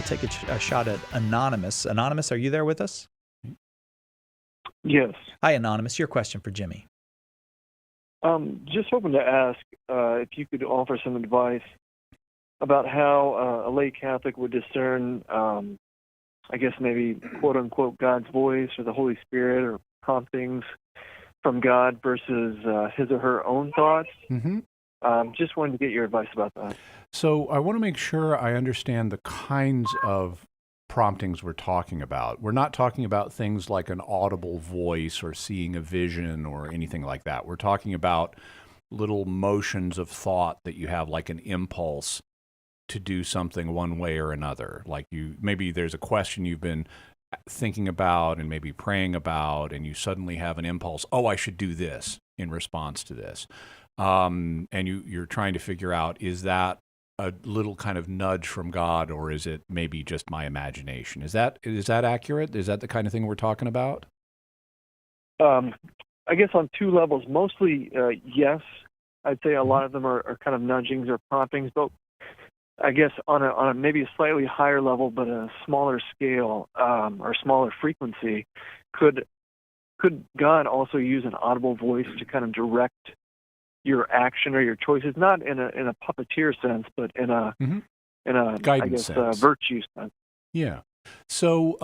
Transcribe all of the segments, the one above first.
take a shot at Anonymous. Anonymous, are you there with us? Yes. Hi, Anonymous. Your question for Jimmy. Just hoping to ask if you could offer some advice about how a lay Catholic would discern, I guess maybe quote-unquote God's voice or the Holy Spirit or promptings from God versus his or her own thoughts. Mm-hmm. Just wanted to get your advice about that. So I want to make sure I understand the kinds of promptings we're talking about. We're not talking about things like an audible voice or seeing a vision or anything like that. We're talking about little motions of thought that you have, like an impulse to do something one way or another. Like maybe there's a question you've been thinking about and maybe praying about, and you suddenly have an impulse, oh, I should do this in response to this. And you're trying to figure out, is that a little kind of nudge from God, or is it maybe just my imagination? Is that accurate? Is that the kind of thing we're talking about? I guess on two levels. Mostly, yes. I'd say a lot of them are kind of nudgings or promptings, but I guess on a maybe a slightly higher level, but a smaller scale or smaller frequency, could God also use an audible voice to kind of direct your action or your choices, not in a puppeteer sense, but in a guidance sense, virtue sense? Yeah. So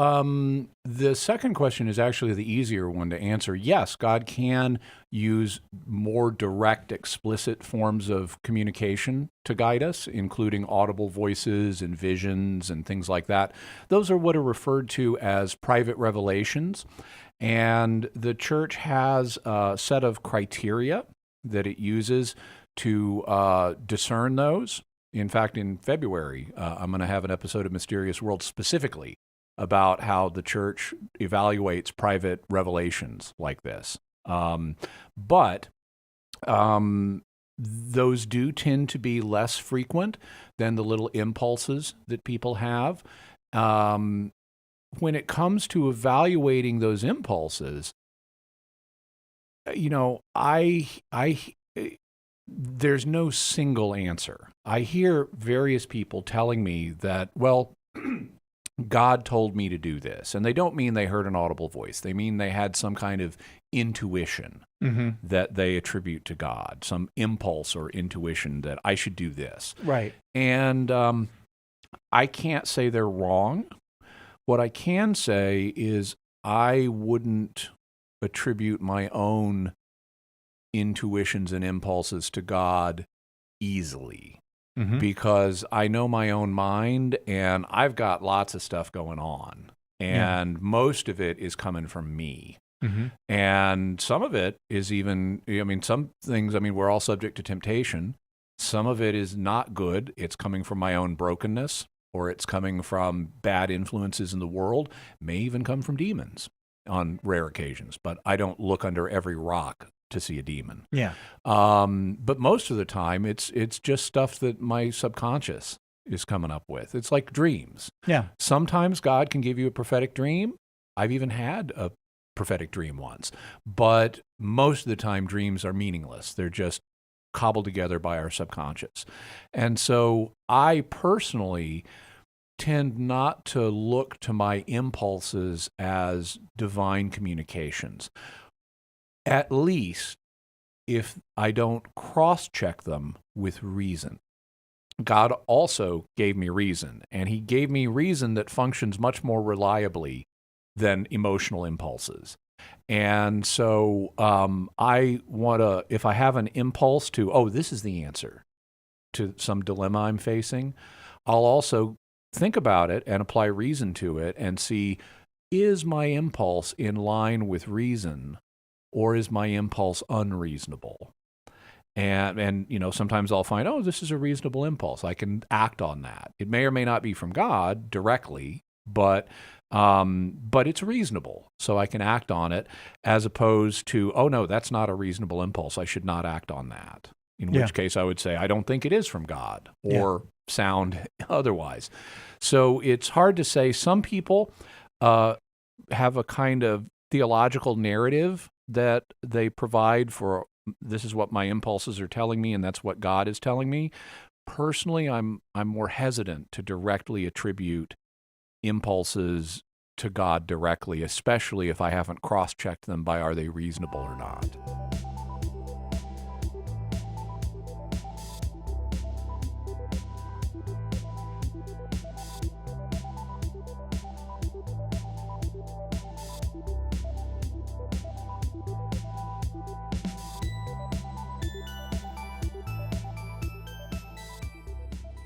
the second question is actually the easier one to answer. Yes, God can use more direct, explicit forms of communication to guide us, including audible voices and visions and things like that. Those are what are referred to as private revelations. And the Church has a set of criteria that it uses to discern those. In fact, in February, I'm going to have an episode of Mysterious World specifically about how the Church evaluates private revelations like this. But those do tend to be less frequent than the little impulses that people have. When it comes to evaluating those impulses, there's no single answer. I hear various people telling me that, well, God told me to do this. And they don't mean they heard an audible voice. They mean they had some kind of intuition that they attribute to God, some impulse or intuition that I should do this. Right. And I can't say they're wrong. What I can say is I wouldn't attribute my own intuitions and impulses to God easily, because I know my own mind and I've got lots of stuff going on, and most of it is coming from me. And some of it is even, some things, we're all subject to temptation. Some of it is not good. It's coming from my own brokenness, or it's coming from bad influences in the world, may even come from demons on rare occasions, but I don't look under every rock to see a demon. Yeah. But most of the time, it's just stuff that my subconscious is coming up with. It's like dreams. Yeah. Sometimes God can give you a prophetic dream. I've even had a prophetic dream once. But most of the time, dreams are meaningless. They're just cobbled together by our subconscious. And so I personally tend not to look to my impulses as divine communications, at least if I don't cross-check them with reason. God also gave me reason, and he gave me reason that functions much more reliably than emotional impulses. And so I want to, if I have an impulse to, oh, this is the answer to some dilemma I'm facing, I'll also think about it and apply reason to it and see, is my impulse in line with reason, or is my impulse unreasonable? And sometimes I'll find, oh, this is a reasonable impulse. I can act on that. It may or may not be from God directly, but it's reasonable, so I can act on it, as opposed to, oh no, that's not a reasonable impulse. I should not act on that. In which case I would say, I don't think it is from God, or sound otherwise. So it's hard to say. Some people have a kind of theological narrative that they provide for, this is what my impulses are telling me, and that's what God is telling me. personally, I'm more hesitant to directly attribute impulses to God directly, especially if I haven't cross-checked them by are they reasonable or not.